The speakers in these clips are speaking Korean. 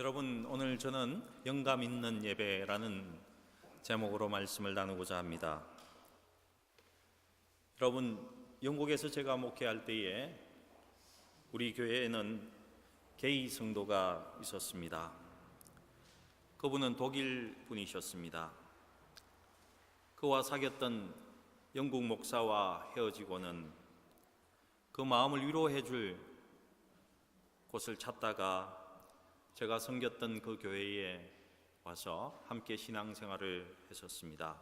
여러분, 오늘 저는 영감 있는 예배라는 제목으로 말씀을 나누고자 합니다. 여러분, 영국에서 제가 목회할 때에 우리 교회에는 게이 성도가 있었습니다. 그분은 독일 분이셨습니다. 그와 사귀었던 영국 목사와 헤어지고는 그 마음을 위로해 줄 곳을 찾다가 제가 섬겼던 그 교회에 와서 함께 신앙생활을 했었습니다.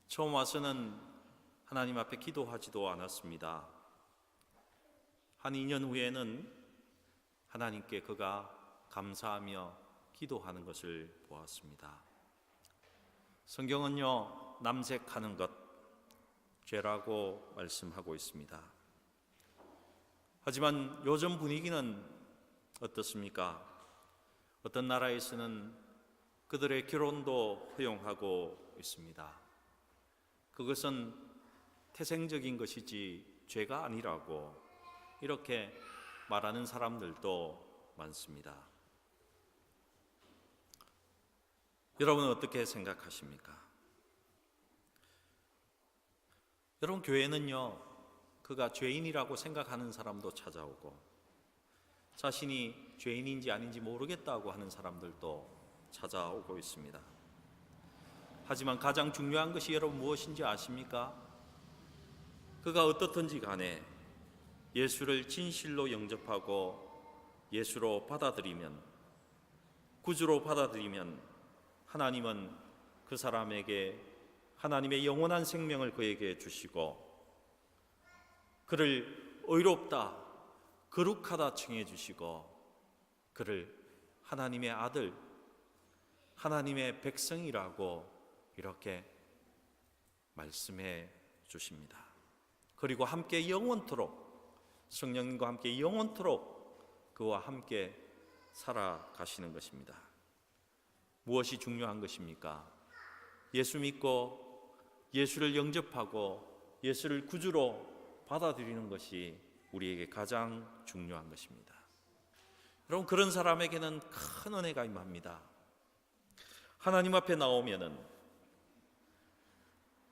처음 와서는 하나님 앞에 기도하지도 않았습니다. 한 2년 후에는 하나님께 그가 감사하며 기도하는 것을 보았습니다. 성경은요, 남색하는 것, 죄라고 말씀하고 있습니다. 하지만 요즘 분위기는 어떻습니까? 어떤 나라에서는 그들의 결혼도 허용하고 있습니다. 그것은 태생적인 것이지 죄가 아니라고 이렇게 말하는 사람들도 많습니다. 여러분은 어떻게 생각하십니까? 여러분, 교회는요, 그가 죄인이라고 생각하는 사람도 찾아오고 자신이 죄인인지 아닌지 모르겠다고 하는 사람들도 찾아오고 있습니다. 하지만 가장 중요한 것이 여러분 무엇인지 아십니까? 그가 어떻든지 간에 예수를 진실로 영접하고 예수로 받아들이면, 구주로 받아들이면 하나님은 그 사람에게 하나님의 영원한 생명을 그에게 주시고 그를 의롭다, 거룩하다 칭해 주시고 그를 하나님의 아들, 하나님의 백성이라고 이렇게 말씀해 주십니다. 그리고 함께 영원토록, 성령님과 함께 영원토록 그와 함께 살아가시는 것입니다. 무엇이 중요한 것입니까? 예수 믿고 예수를 영접하고 예수를 구주로 받아들이는 것이 우리에게 가장 중요한 것입니다. 여러분, 그런 사람에게는 큰 은혜가 임합니다. 하나님 앞에 나오면은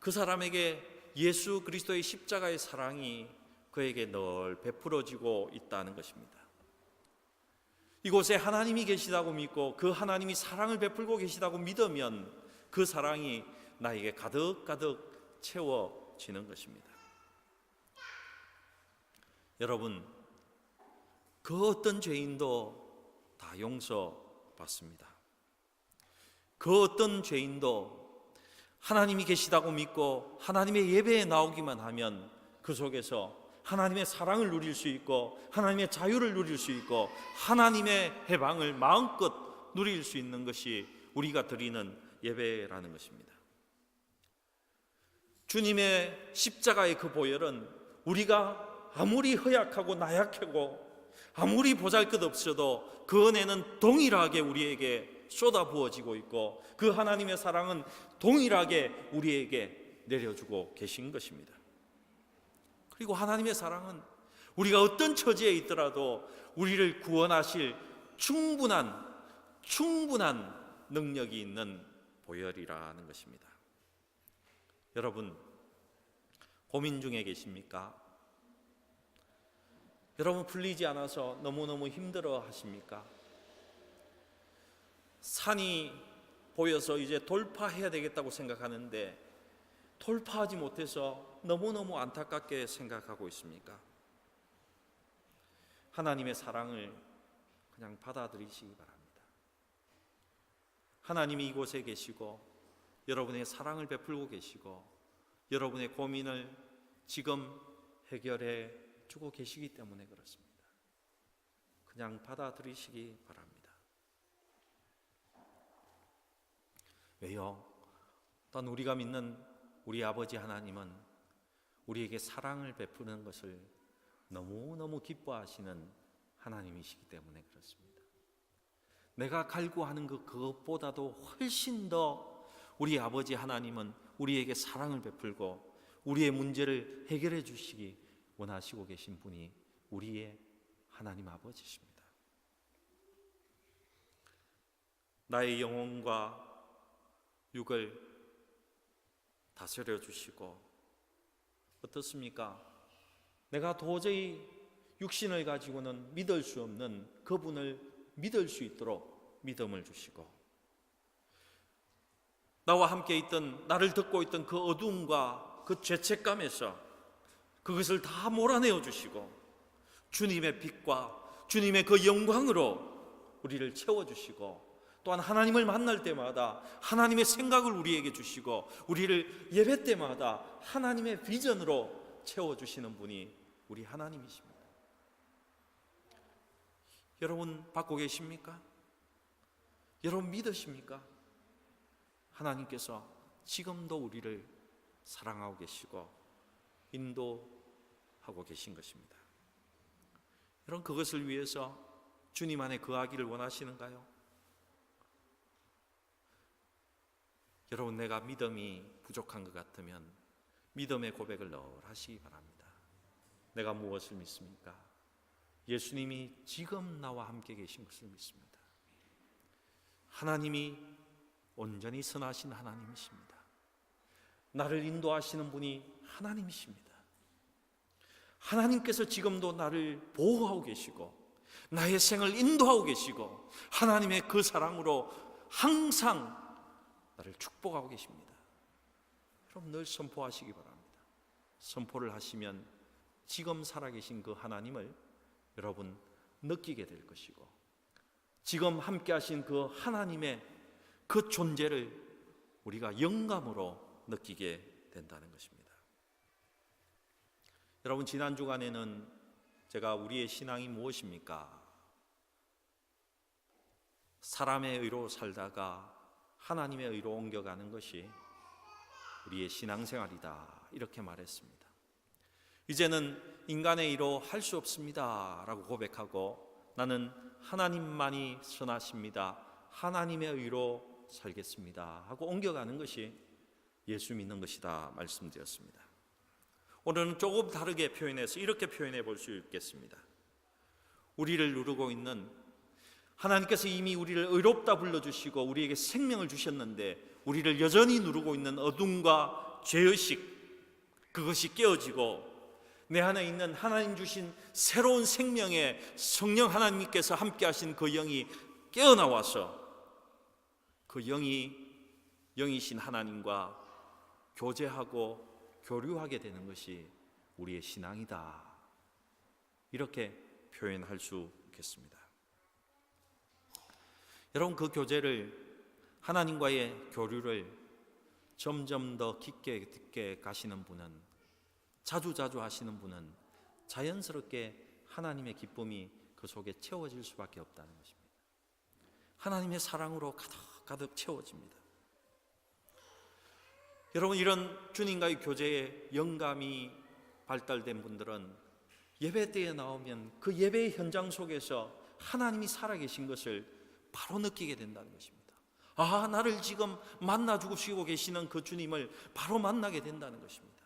그 사람에게 예수 그리스도의 십자가의 사랑이 그에게 늘 베풀어지고 있다는 것입니다. 이곳에 하나님이 계시다고 믿고 그 하나님이 사랑을 베풀고 계시다고 믿으면 그 사랑이 나에게 가득가득 채워지는 것입니다. 여러분, 그 어떤 죄인도 다 용서받습니다. 그 어떤 죄인도 하나님이 계시다고 믿고 하나님의 예배에 나오기만 하면 그 속에서 하나님의 사랑을 누릴 수 있고 하나님의 자유를 누릴 수 있고 하나님의 해방을 마음껏 누릴 수 있는 것이 우리가 드리는 예배라는 것입니다. 주님의 십자가의 그 보혈은 우리가 아무리 허약하고 나약하고 아무리 보잘것없어도 그 은혜는 동일하게 우리에게 쏟아부어지고 있고 그 하나님의 사랑은 동일하게 우리에게 내려주고 계신 것입니다. 그리고 하나님의 사랑은 우리가 어떤 처지에 있더라도 우리를 구원하실 충분한 능력이 있는 보혈이라는 것입니다. 여러분, 고민 중에 계십니까? 여러분, 풀리지 않아서 너무너무 힘들어 하십니까? 산이 보여서 이제 돌파해야 되겠다고 생각하는데 돌파하지 못해서 너무너무 안타깝게 생각하고 있습니까? 하나님의 사랑을 그냥 받아들이시기 바랍니다. 하나님이 이곳에 계시고 여러분의 사랑을 베풀고 계시고 여러분의 고민을 지금 해결해 주고 계시기 때문에 그렇습니다. 그냥 받아들이시기 바랍니다. 왜요? 또한 우리가 믿는 우리 아버지 하나님은 우리에게 사랑을 베푸는 것을 너무너무 기뻐하시는 하나님이시기 때문에 그렇습니다. 내가 갈구하는 그것보다도 훨씬 더 우리 아버지 하나님은 우리에게 사랑을 베풀고 우리의 문제를 해결해 주시기 원하시고 계신 분이 우리의 하나님 아버지십니다. 나의 영혼과 육을 다스려 주시고, 어떻습니까? 내가 도저히 육신을 가지고는 믿을 수 없는 그분을 믿을 수 있도록 믿음을 주시고, 나와 함께 있던, 나를 듣고 있던 그 어두움과 그 죄책감에서 그것을 다 몰아내어 주시고, 주님의 빛과 주님의 그 영광으로 우리를 채워주시고, 또한 하나님을 만날 때마다 하나님의 생각을 우리에게 주시고, 우리를 예배 때마다 하나님의 비전으로 채워주시는 분이 우리 하나님이십니다. 여러분 받고 계십니까? 여러분 믿으십니까? 하나님께서 지금도 우리를 사랑하고 계시고 인도하고 계신 것입니다. 여러분 그것을 위해서 주님 안에 거하기를 원하시는가요? 여러분 내가 믿음이 부족한 것 같으면 믿음의 고백을 늘 하시기 바랍니다. 내가 무엇을 믿습니까? 예수님이 지금 나와 함께 계신 것을 믿습니다. 하나님이 온전히 선하신 하나님이십니다. 나를 인도하시는 분이 하나님이십니다. 하나님께서 지금도 나를 보호하고 계시고 나의 생을 인도하고 계시고 하나님의 그 사랑으로 항상 나를 축복하고 계십니다. 그럼 늘 선포하시기 바랍니다. 선포를 하시면 지금 살아계신 그 하나님을 여러분 느끼게 될 것이고, 지금 함께 하신 그 하나님의 그 존재를 우리가 영감으로 느끼게 된다는 것입니다. 여러분 지난 주간에는 제가 우리의 신앙이 무엇입니까? 사람의 의로 살다가 하나님의 의로 옮겨가는 것이 우리의 신앙생활이다, 이렇게 말했습니다. 이제는 인간의 의로 할 수 없습니다 라고 고백하고, 나는 하나님만이 선하십니다, 하나님의 의로 살겠습니다 하고 옮겨가는 것이 예수 믿는 것이다 말씀드렸습니다. 오늘은 조금 다르게 표현해서 이렇게 표현해 볼 수 있겠습니다. 우리를 누르고 있는, 하나님께서 이미 우리를 의롭다 불러주시고 우리에게 생명을 주셨는데 우리를 여전히 누르고 있는 어둠과 죄의식, 그것이 깨어지고 내 안에 있는 하나님 주신 새로운 생명의 성령 하나님께서 함께 하신 그 영이 깨어나와서 그 영이신 하나님과 교제하고 교류하게 되는 것이 우리의 신앙이다, 이렇게 표현할 수 있겠습니다. 여러분 그 교제를, 하나님과의 교류를 점점 더 깊게 가시는 분은, 자주자주 하시는 분은 자연스럽게 하나님의 기쁨이 그 속에 채워질 수밖에 없다는 것입니다. 하나님의 사랑으로 가득 채워집니다. 여러분 이런 주님과의 교제에 영감이 발달된 분들은 예배 때에 나오면 그 예배의 현장 속에서 하나님이 살아계신 것을 바로 느끼게 된다는 것입니다. 아, 나를 지금 만나주시고 계시는 그 주님을 바로 만나게 된다는 것입니다.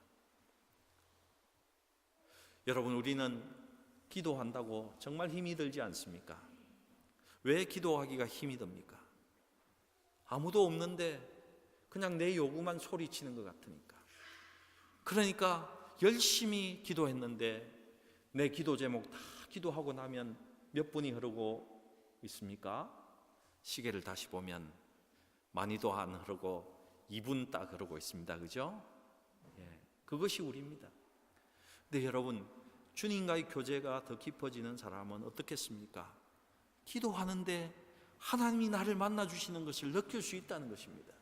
여러분 우리는 기도한다고 정말 힘이 들지 않습니까? 왜 기도하기가 힘이 듭니까? 아무도 없는데 그냥 내 요구만 소리치는 것 같으니까. 그러니까 열심히 기도했는데 내 기도 제목 다 기도하고 나면 몇 분이 흐르고 있습니까? 시계를 다시 보면 많이도 안 흐르고 2분 딱 흐르고 있습니다. 그죠? 예, 그것이 우리입니다. 근데 여러분 주님과의 교제가 더 깊어지는 사람은 어떻겠습니까? 기도하는데 하나님이 나를 만나주시는 것을 느낄 수 있다는 것입니다.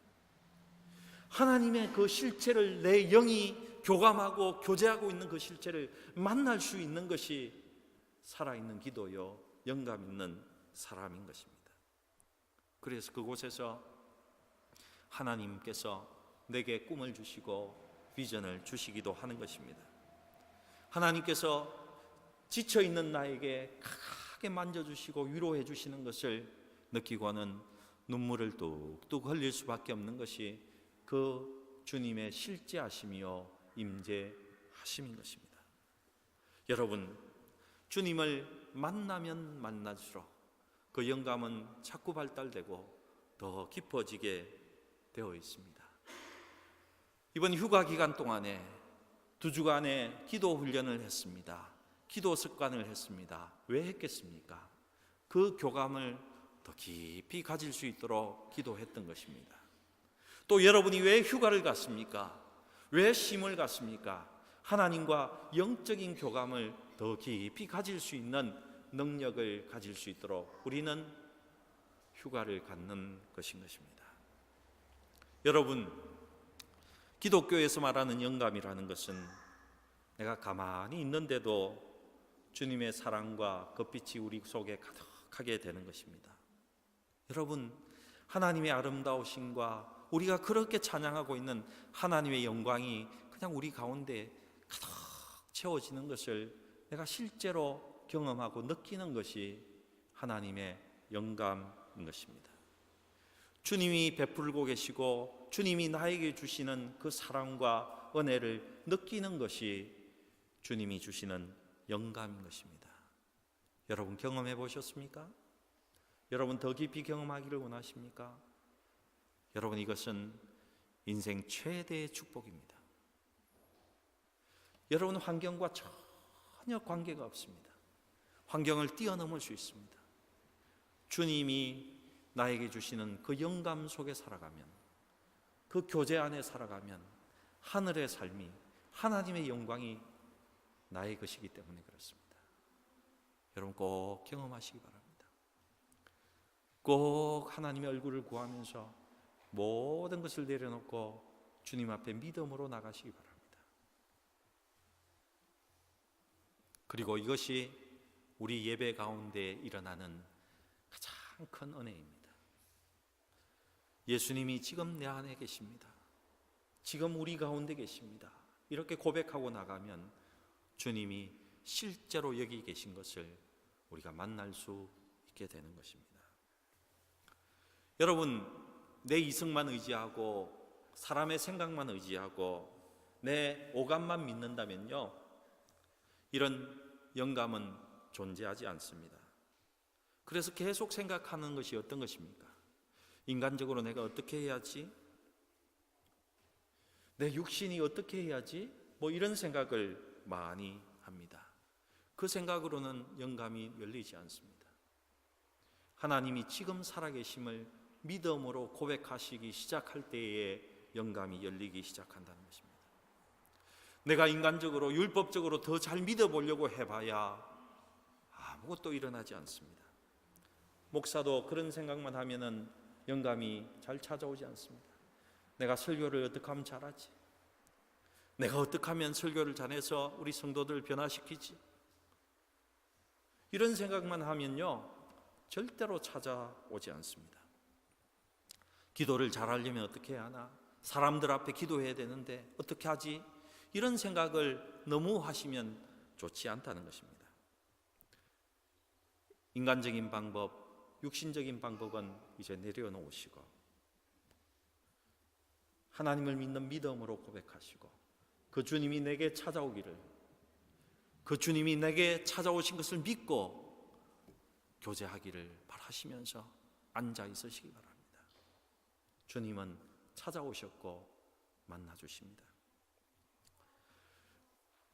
하나님의 그 실체를 내 영이 교감하고 교제하고 있는 그 실체를 만날 수 있는 것이 살아있는 기도요 영감 있는 사람인 것입니다. 그래서 그곳에서 하나님께서 내게 꿈을 주시고 비전을 주시기도 하는 것입니다. 하나님께서 지쳐있는 나에게 크게 만져주시고 위로해 주시는 것을 느끼고는 눈물을 뚝뚝 흘릴 수밖에 없는 것이 그 주님의 실제하심이요 임재하심인 것입니다. 여러분 주님을 만나면 만날수록 그 영감은 자꾸 발달되고 더 깊어지게 되어 있습니다. 이번 휴가 기간 동안에 2주간의 기도 훈련을 했습니다. 기도 습관을 했습니다. 왜 했겠습니까? 그 교감을 더 깊이 가질 수 있도록 기도했던 것입니다. 또 여러분이 왜 휴가를 갔습니까? 왜 쉼을 갔습니까? 하나님과 영적인 교감을 더 깊이 가질 수 있는 능력을 가질 수 있도록 우리는 휴가를 갖는 것인 것입니다. 여러분, 기독교에서 말하는 영감이라는 것은 내가 가만히 있는데도 주님의 사랑과 그 빛이 우리 속에 가득하게 되는 것입니다. 여러분, 하나님의 아름다우심과 우리가 그렇게 찬양하고 있는 하나님의 영광이 그냥 우리 가운데 가득 채워지는 것을 내가 실제로 경험하고 느끼는 것이 하나님의 영감인 것입니다. 주님이 베풀고 계시고 주님이 나에게 주시는 그 사랑과 은혜를 느끼는 것이 주님이 주시는 영감인 것입니다. 여러분 경험해 보셨습니까? 여러분 더 깊이 경험하기를 원하십니까? 여러분 이것은 인생 최대의 축복입니다. 여러분 환경과 전혀 관계가 없습니다. 환경을 뛰어넘을 수 있습니다. 주님이 나에게 주시는 그 영감 속에 살아가면, 그 교제 안에 살아가면 하늘의 삶이, 하나님의 영광이 나의 것이기 때문에 그렇습니다. 여러분 꼭 경험하시기 바랍니다. 꼭 하나님의 얼굴을 구하면서 모든 것을 내려놓고 주님 앞에 믿음으로 나가시기 바랍니다. 그리고 이것이 우리 예배 가운데 일어나는 가장 큰 은혜입니다. 예수님이 지금 내 안에 계십니다. 지금 우리 가운데 계십니다. 이렇게 고백하고 나가면 주님이 실제로 여기 계신 것을 우리가 만날 수 있게 되는 것입니다. 여러분, 내 이성만 의지하고 사람의 생각만 의지하고 내 오감만 믿는다면요, 이런 영감은 존재하지 않습니다. 그래서 계속 생각하는 것이 어떤 것입니까? 인간적으로 내가 어떻게 해야지? 내 육신이 어떻게 해야지? 뭐 이런 생각을 많이 합니다. 그 생각으로는 영감이 열리지 않습니다. 하나님이 지금 살아계심을 믿음으로 고백하시기 시작할 때에 영감이 열리기 시작한다는 것입니다. 내가 인간적으로 율법적으로 더 잘 믿어보려고 해봐야 아무것도 일어나지 않습니다. 목사도 그런 생각만 하면은 영감이 잘 찾아오지 않습니다. 내가 설교를 어떻게 하면 잘하지? 내가 어떻게 하면 설교를 잘해서 우리 성도들을 변화시키지? 이런 생각만 하면요, 절대로 찾아오지 않습니다. 기도를 잘하려면 어떻게 해야 하나? 사람들 앞에 기도해야 되는데 어떻게 하지? 이런 생각을 너무 하시면 좋지 않다는 것입니다. 인간적인 방법, 육신적인 방법은 이제 내려놓으시고 하나님을 믿는 믿음으로 고백하시고 그 주님이 내게 찾아오기를, 그 주님이 내게 찾아오신 것을 믿고 교제하기를 바라시면서 앉아 있으시기 바랍니다. 주님은 찾아오셨고 만나주십니다.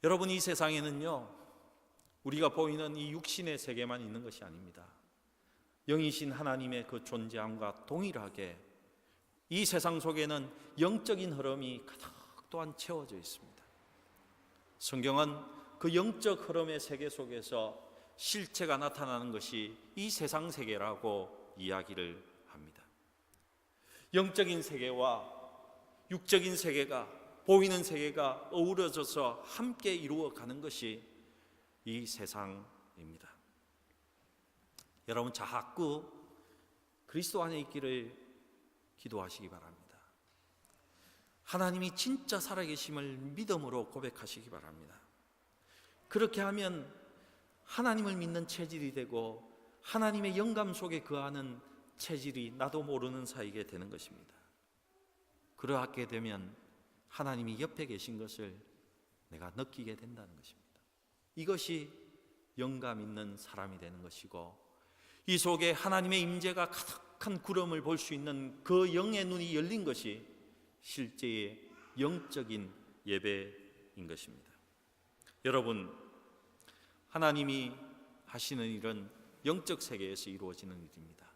여러분, 이 세상에는요, 우리가 보이는 이 육신의 세계만 있는 것이 아닙니다. 영이신 하나님의 그 존재함과 동일하게 이 세상 속에는 영적인 흐름이 가득 또한 채워져 있습니다. 성경은 그 영적 흐름의 세계 속에서 실체가 나타나는 것이 이 세상 세계라고 이야기를 합니다. 영적인 세계와 육적인 세계가, 보이는 세계가 어우러져서 함께 이루어가는 것이 이 세상입니다. 여러분 자꾸 그리스도 안에 있기를 기도하시기 바랍니다. 하나님이 진짜 살아계심을 믿음으로 고백하시기 바랍니다. 그렇게 하면 하나님을 믿는 체질이 되고 하나님의 영감 속에 거하는 체질이 나도 모르는 사이게 되는 것입니다. 그러하게 되면 하나님이 옆에 계신 것을 내가 느끼게 된다는 것입니다. 이것이 영감 있는 사람이 되는 것이고 이 속에 하나님의 임재가 악한 구름을 볼 수 있는 그 영의 눈이 열린 것이 실제의 영적인 예배인 것입니다. 여러분, 하나님이 하시는 일은 영적 세계에서 이루어지는 일입니다.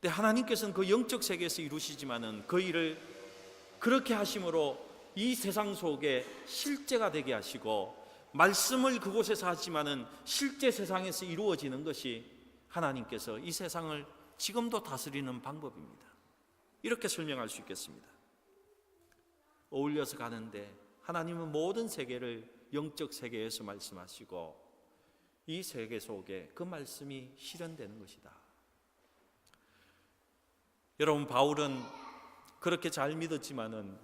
근데 하나님께서는 그 영적 세계에서 이루시지만은 그 일을 그렇게 하심으로 이 세상 속에 실제가 되게 하시고, 말씀을 그곳에서 하지만은 실제 세상에서 이루어지는 것이 하나님께서 이 세상을 지금도 다스리는 방법입니다. 이렇게 설명할 수 있겠습니다. 어울려서 가는데 하나님은 모든 세계를 영적 세계에서 말씀하시고 이 세계 속에 그 말씀이 실현되는 것이다. 여러분, 바울은 그렇게 잘 믿었지만은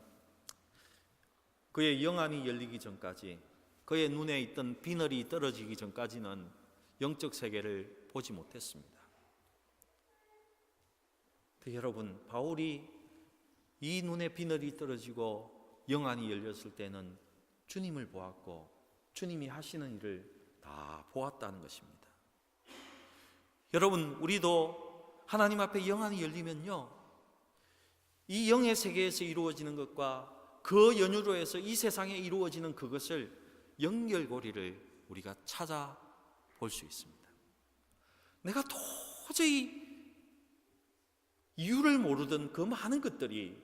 그의 영안이 열리기 전까지, 그의 눈에 있던 비늘이 떨어지기 전까지는 영적 세계를 보지 못했습니다. 여러분, 바울이 이 눈에 비늘이 떨어지고 영안이 열렸을 때는 주님을 보았고 주님이 하시는 일을 다 보았다는 것입니다. 여러분, 우리도 하나님 앞에 영안이 열리면요, 이 영의 세계에서 이루어지는 것과 그 연유로 해서 이 세상에 이루어지는 그것을, 연결고리를 우리가 찾아볼 수 있습니다. 내가 도저히 이유를 모르던 그 많은 것들이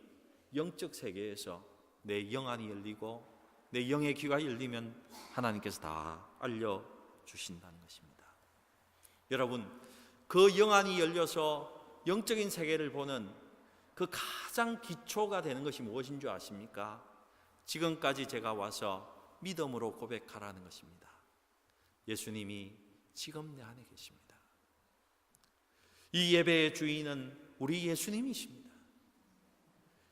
영적 세계에서 내 영안이 열리고 내 영의 귀가 열리면 하나님께서 다 알려주신다는 것입니다. 여러분, 그 영안이 열려서 영적인 세계를 보는 그 가장 기초가 되는 것이 무엇인 줄 아십니까? 지금까지 제가 와서 믿음으로 고백하라는 것입니다. 예수님이 지금 내 안에 계십니다. 이 예배의 주인은 우리 예수님이십니다.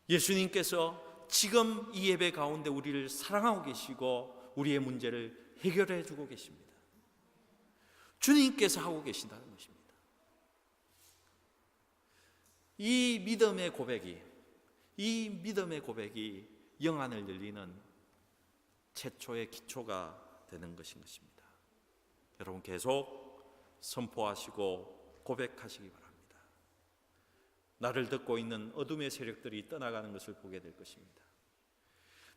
예수님께서 지금 이 예배 가운데 우리를 사랑하고 계시고 우리의 문제를 해결해 주고 계십니다. 주님께서 하고 계신다는 것입니다. 이 믿음의 고백이 영안을 열리는 최초의 기초가 되는 것인 것입니다. 여러분, 계속 선포하시고 고백하시기 바랍니다. 나를 듣고 있는 어둠의 세력들이 떠나가는 것을 보게 될 것입니다.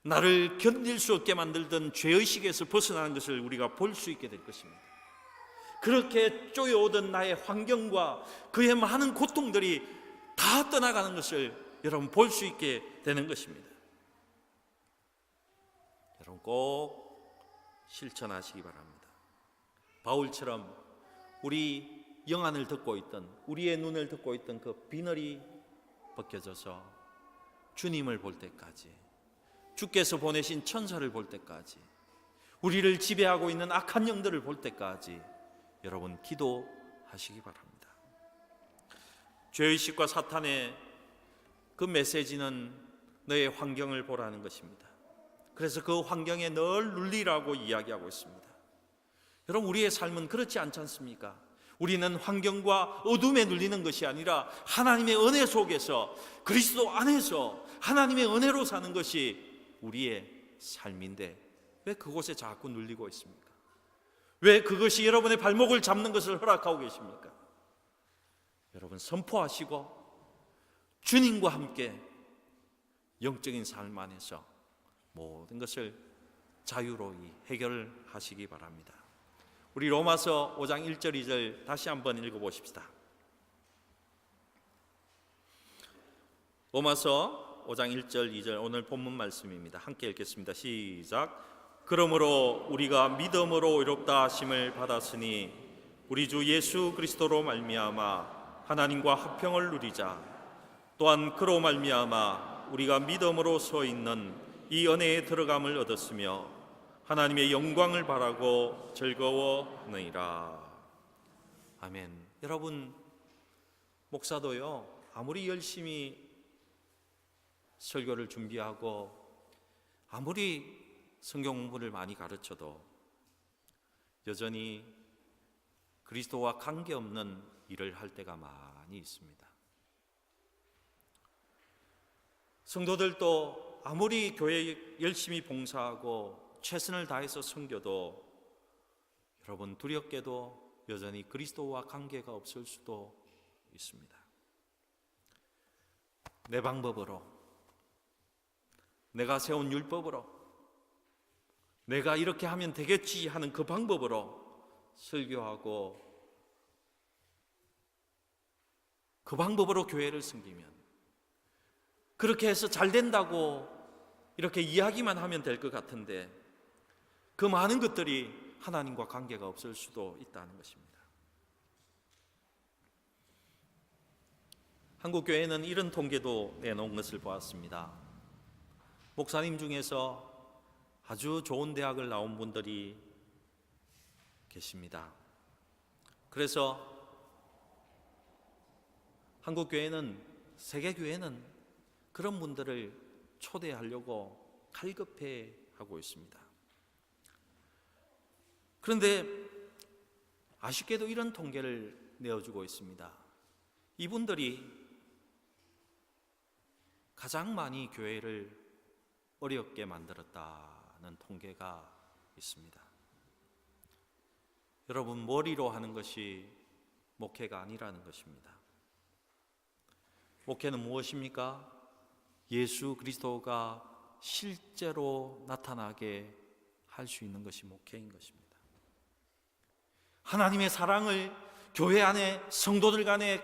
나를 견딜 수 없게 만들던 죄의식에서 벗어나는 것을 우리가 볼 수 있게 될 것입니다. 그렇게 쪼여오던 나의 환경과 그의 많은 고통들이 다 떠나가는 것을 여러분 볼 수 있게 되는 것입니다. 여러분, 꼭 실천하시기 바랍니다. 바울처럼 우리 영안을 듣고 있던, 우리의 눈을 듣고 있던 그 비늘이 벗겨져서 주님을 볼 때까지, 주께서 보내신 천사를 볼 때까지, 우리를 지배하고 있는 악한 영들을 볼 때까지 여러분 기도하시기 바랍니다. 죄의식과 사탄의 그 메시지는 너의 환경을 보라는 것입니다. 그래서 그 환경에 늘 눌리라고 이야기하고 있습니다. 여러분, 우리의 삶은 그렇지 않지 않습니까? 우리는 환경과 어둠에 눌리는 것이 아니라 하나님의 은혜 속에서, 그리스도 안에서 하나님의 은혜로 사는 것이 우리의 삶인데 왜 그곳에 자꾸 눌리고 있습니까? 왜 그것이 여러분의 발목을 잡는 것을 허락하고 계십니까? 여러분, 선포하시고 주님과 함께 영적인 삶 안에서 모든 것을 자유로이 해결하시기 바랍니다. 우리 로마서 5장 1절 2절 다시 한번 읽어보십시다. 로마서 5장 1절 2절 오늘 본문 말씀입니다. 함께 읽겠습니다. 시작. 그러므로 우리가 믿음으로 의롭다 하심을 받았으니 우리 주 예수 그리스도로 말미암아 하나님과 화평을 누리자. 또한 그로 말미암아 우리가 믿음으로 서 있는 이 은혜에 들어감을 얻었으며 하나님의 영광을 바라고 즐거워하느니라. 아멘. 여러분, 목사도요, 아무리 열심히 설교를 준비하고 아무리 성경 공부를 많이 가르쳐도 여전히 그리스도와 관계없는 일을 할 때가 많이 있습니다. 성도들도 아무리 교회에 열심히 봉사하고 최선을 다해서 섬겨도 여러분 두렵게도 여전히 그리스도와 관계가 없을 수도 있습니다. 내 방법으로, 내가 세운 율법으로, 내가 이렇게 하면 되겠지 하는 그 방법으로 설교하고 그 방법으로 교회를 섬기면, 그렇게 해서 잘 된다고 이렇게 이야기만 하면 될 것 같은데 그 많은 것들이 하나님과 관계가 없을 수도 있다는 것입니다. 한국 교회는 이런 통계도 내놓은 것을 보았습니다. 목사님 중에서 아주 좋은 대학을 나온 분들이 계십니다. 그래서 한국 교회는, 세계 교회는 그런 분들을 초대하려고 갈급해 하고 있습니다. 그런데 아쉽게도 이런 통계를 내어주고 있습니다. 이분들이 가장 많이 교회를 어렵게 만들었다는 통계가 있습니다. 여러분, 머리로 하는 것이 목회가 아니라는 것입니다. 목회는 무엇입니까? 예수 그리스도가 실제로 나타나게 할 수 있는 것이 목회인 것입니다. 하나님의 사랑을 교회 안에, 성도들 간에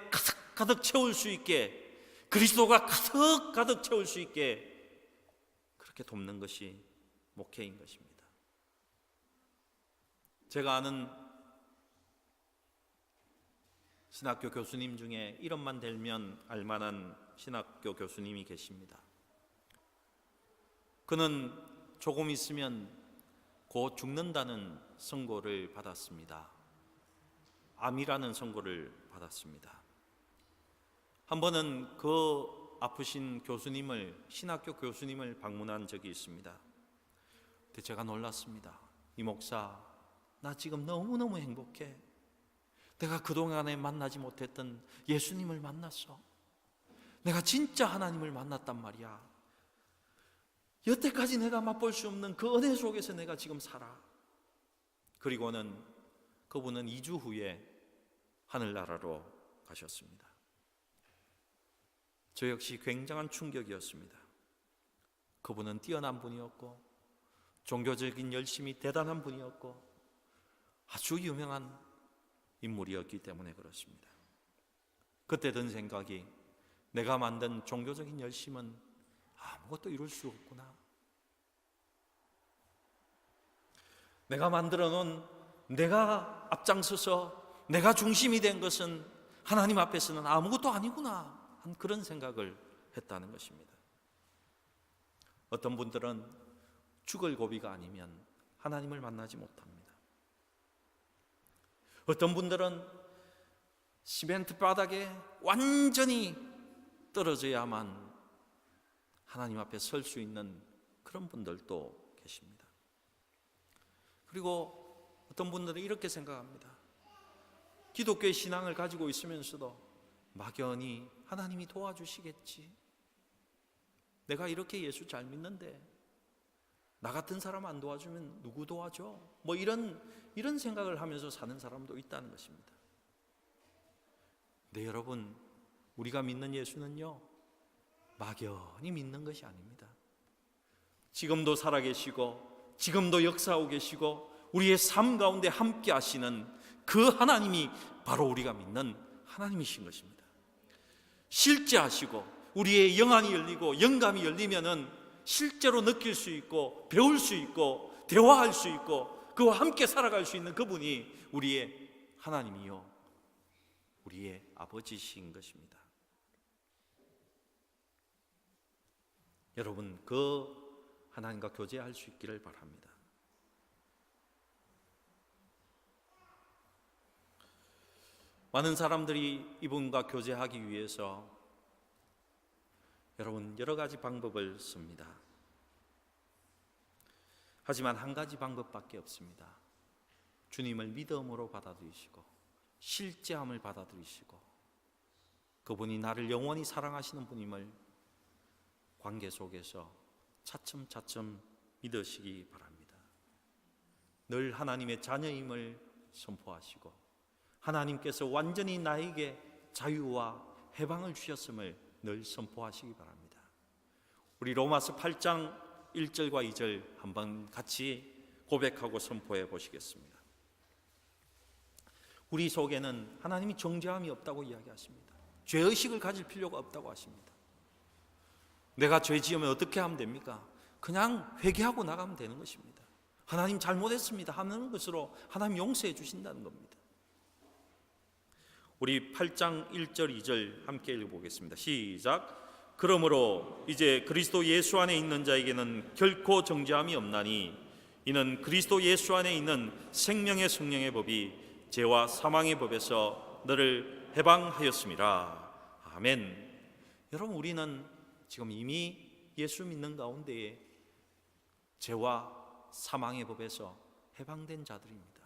가득 채울 수 있게, 그리스도가 가득 채울 수 있게 그렇게 돕는 것이 목회인 것입니다. 제가 아는 신학교 교수님 중에 이름만 대면 알만한 신학교 교수님이 계십니다. 그는 조금 있으면 곧 죽는다는 선고를 받았습니다. 암이라는 선고를 받았습니다. 한 번은 그 아프신 교수님을, 신학교 교수님을 방문한 적이 있습니다. 근데 제가 놀랐습니다. 이 목사, 나 지금 너무너무 행복해. 내가 그동안에 만나지 못했던 예수님을 만났어. 내가 진짜 하나님을 만났단 말이야. 여태까지 내가 맛볼 수 없는 그 은혜 속에서 내가 지금 살아. 그리고는 그분은 2주 후에 하늘나라로 가셨습니다. 저 역시 굉장한 충격이었습니다. 그분은 뛰어난 분이었고, 종교적인 열심이 대단한 분이었고, 아주 유명한 인물이었기 때문에 그렇습니다. 그때 든 생각이, 내가 만든 종교적인 열심은 아무것도 이룰 수 없구나. 내가 만들어 놓은, 내가 앞장서서 내가 중심이 된 것은 하나님 앞에서는 아무것도 아니구나 한 그런 생각을 했다는 것입니다. 어떤 분들은 죽을 고비가 아니면 하나님을 만나지 못합니다. 어떤 분들은 시멘트 바닥에 완전히 떨어져야만 하나님 앞에 설 수 있는 그런 분들도 계십니다. 그리고 어떤 분들은 이렇게 생각합니다. 기독교의 신앙을 가지고 있으면서도 막연히 하나님이 도와주시겠지. 내가 이렇게 예수 잘 믿는데 나 같은 사람 안 도와주면 누구 도와줘? 뭐 이런 생각을 하면서 사는 사람도 있다는 것입니다. 네, 여러분, 우리가 믿는 예수는요, 막연히 믿는 것이 아닙니다. 지금도 살아계시고 지금도 역사하고 계시고 우리의 삶 가운데 함께 하시는 그 하나님이 바로 우리가 믿는 하나님이신 것입니다. 실제하시고 우리의 영안이 열리고 영감이 열리면은 실제로 느낄 수 있고 배울 수 있고 대화할 수 있고 그와 함께 살아갈 수 있는 그분이 우리의 하나님이요, 우리의 아버지신 것입니다. 여러분, 그 하나님과 교제할 수 있기를 바랍니다. 많은 사람들이 이분과 교제하기 위해서 여러분 여러 가지 방법을 씁니다. 하지만 한 가지 방법밖에 없습니다. 주님을 믿음으로 받아들이시고 실제함을 받아들이시고 그분이 나를 영원히 사랑하시는 분임을 관계 속에서 차츰차츰 믿으시기 바랍니다. 늘 하나님의 자녀임을 선포하시고 하나님께서 완전히 나에게 자유와 해방을 주셨음을 늘 선포하시기 바랍니다. 우리 로마서 8장 1절과 2절 한번 같이 고백하고 선포해 보시겠습니다. 우리 속에는 하나님이 정죄함이 없다고 이야기하십니다. 죄의식을 가질 필요가 없다고 하십니다. 내가 죄 지으면 어떻게 하면 됩니까? 그냥 회개하고 나가면 되는 것입니다. 하나님 잘못했습니다 하는 것으로 하나님 용서해 주신다는 겁니다. 우리 8장 1절 2절 함께 읽어보겠습니다. 시작. 그러므로 이제 그리스도 예수 안에 있는 자에게는 결코 정죄함이 없나니 이는 그리스도 예수 안에 있는 생명의 성령의 법이 죄와 사망의 법에서 너를 해방하였음이라. 아멘. 여러분, 우리는 지금 이미 예수 믿는 가운데에 죄와 사망의 법에서 해방된 자들입니다.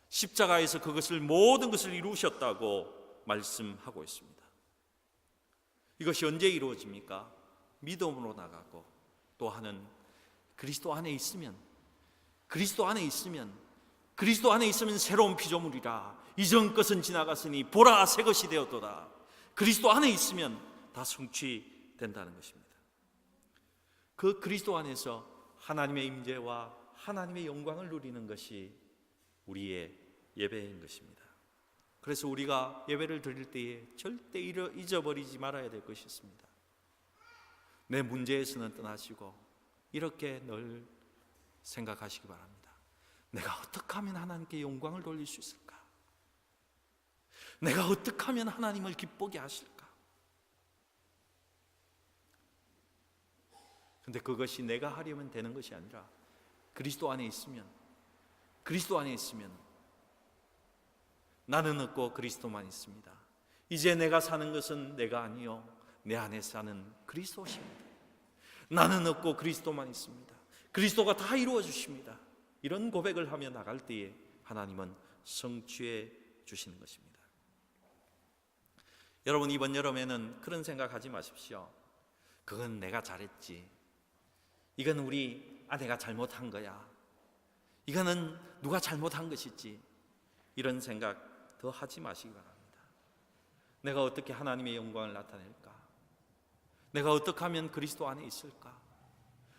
십자가에서 그것을 모든 것을 이루셨다고 말씀하고 있습니다. 이것이 언제 이루어집니까? 믿음으로 나가고 또 하는 그리스도 안에 있으면 새로운 피조물이라. 이전 것은 지나갔으니 보라 새 것이 되었도다. 그리스도 안에 있으면 다 성취된다는 것입니다. 그 그리스도 안에서 하나님의 임재와 하나님의 영광을 누리는 것이 우리의 예배인 것입니다. 그래서 우리가 예배를 드릴 때에 절대 잊어버리지 말아야 될 것이 있습니다. 내 문제에서는 떠나시고 이렇게 늘 생각하시기 바랍니다. 내가 어떻게 하면 하나님께 영광을 돌릴 수 있을까? 내가 어떻게 하면 하나님을 기쁘게 하실까? 그런데 그것이 내가 하려면 되는 것이 아니라 그리스도 안에 있으면 나는 없고 그리스도만 있습니다. 이제 내가 사는 것은 내가 아니요 내 안에 사는 그리스도십니다. 나는 없고 그리스도만 있습니다. 그리스도가 다 이루어 주십니다. 이런 고백을 하며 나갈 때에 하나님은 성취해 주시는 것입니다. 여러분, 이번 여름에는 그런 생각하지 마십시오. 그건 내가 잘했지. 이건 우리 아내가 잘못한 거야. 이거는 누가 잘못한 것이지. 이런 생각 더 하지 마시기 바랍니다. 내가 어떻게 하나님의 영광을 나타낼까? 내가 어떻게 하면 그리스도 안에 있을까?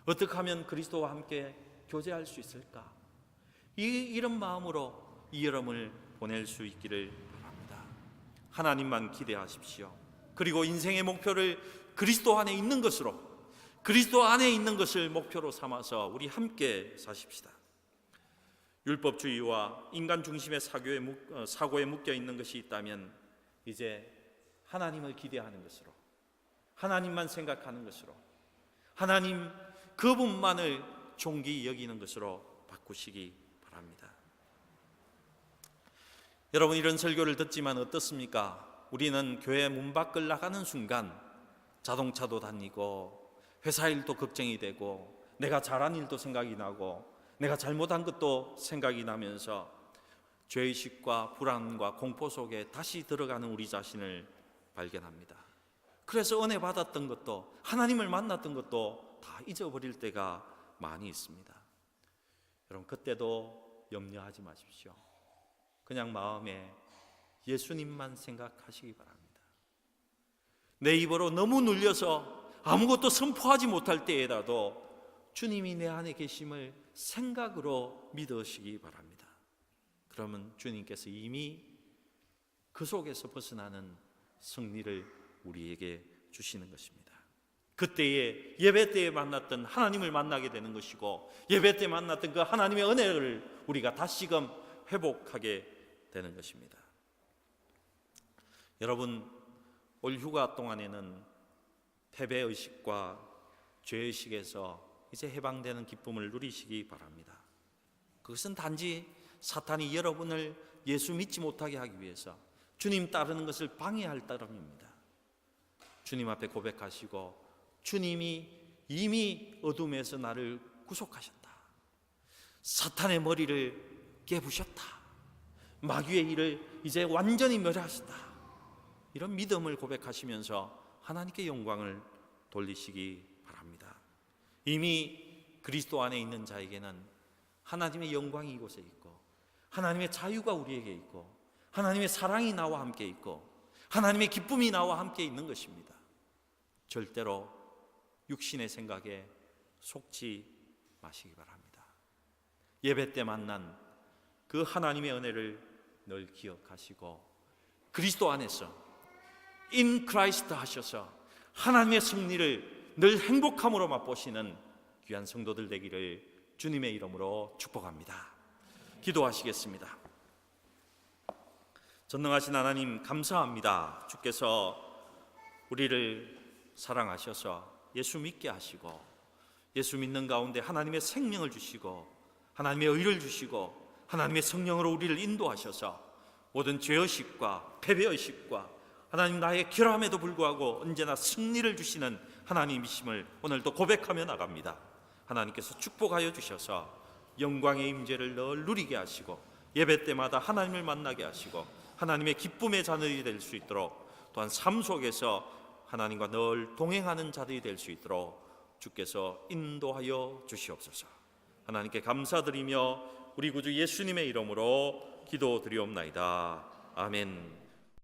어떻게 하면 그리스도와 함께 교제할 수 있을까? 이런 마음으로 이 여름을 보낼 수 있기를 바랍니다. 하나님만 기대하십시오. 그리고 인생의 목표를 그리스도 안에 있는 것을 목표로 삼아서 우리 함께 사십시다. 율법주의와 인간 중심의 사고에 묶여 있는 것이 있다면 이제 하나님을 기대하는 것으로, 하나님만 생각하는 것으로, 하나님 그분만을 존귀 여기는 것으로 바꾸시기 바랍니다. 여러분, 이런 설교를 듣지만 어떻습니까? 우리는 교회 문 밖을 나가는 순간 자동차도 다니고 회사 일도 걱정이 되고 내가 잘한 일도 생각이 나고 내가 잘못한 것도 생각이 나면서 죄의식과 불안과 공포 속에 다시 들어가는 우리 자신을 발견합니다. 그래서 은혜 받았던 것도 하나님을 만났던 것도 다 잊어버릴 때가 많이 있습니다. 여러분, 그때도 염려하지 마십시오. 그냥 마음에 예수님만 생각하시기 바랍니다. 내 입으로 너무 눌려서 아무것도 선포하지 못할 때에라도 주님이 내 안에 계심을 생각으로 믿으시기 바랍니다. 그러면 주님께서 이미 그 속에서 벗어나는 승리를 우리에게 주시는 것입니다. 그때에 예배 때에 만났던 하나님을 만나게 되는 것이고 예배 때 만났던 그 하나님의 은혜를 우리가 다시금 회복하게 되는 것입니다. 여러분, 올 휴가 동안에는 패배의식과 죄의식에서 이제 해방되는 기쁨을 누리시기 바랍니다. 그것은 단지 사탄이 여러분을 예수 믿지 못하게 하기 위해서 주님 따르는 것을 방해할 따름입니다. 주님 앞에 고백하시고 주님이 이미 어둠에서 나를 구속하셨다. 사탄의 머리를 깨부셨다. 마귀의 일을 이제 완전히 멸하셨다. 이런 믿음을 고백하시면서 하나님께 영광을 돌리시기 바랍니다. 이미 그리스도 안에 있는 자에게는 하나님의 영광이 이곳에 있고 하나님의 자유가 우리에게 있고 하나님의 사랑이 나와 함께 있고 하나님의 기쁨이 나와 함께 있는 것입니다. 절대로 육신의 생각에 속지 마시기 바랍니다. 예배 때 만난 그 하나님의 은혜를 늘 기억하시고 그리스도 안에서 in Christ 하셔서 하나님의 승리를 늘 행복함으로 맛보시는 귀한 성도들 되기를 주님의 이름으로 축복합니다. 기도하시겠습니다. 전능하신 하나님 감사합니다. 주께서 우리를 사랑하셔서 예수 믿게 하시고 예수 믿는 가운데 하나님의 생명을 주시고 하나님의 의를 주시고 하나님의 성령으로 우리를 인도하셔서 모든 죄의식과 패배의식과 하나님 나의 결함에도 불구하고 언제나 승리를 주시는 하나님이심을 오늘도 고백하며 나갑니다. 하나님께서 축복하여 주셔서 영광의 임재를 늘 누리게 하시고 예배 때마다 하나님을 만나게 하시고 하나님의 기쁨의 자녀들이 될 수 있도록 또한 삶 속에서 하나님과 늘 동행하는 자들이 될 수 있도록 주께서 인도하여 주시옵소서. 하나님께 감사드리며 우리 구주 예수님의 이름으로 기도드리옵나이다. 아멘.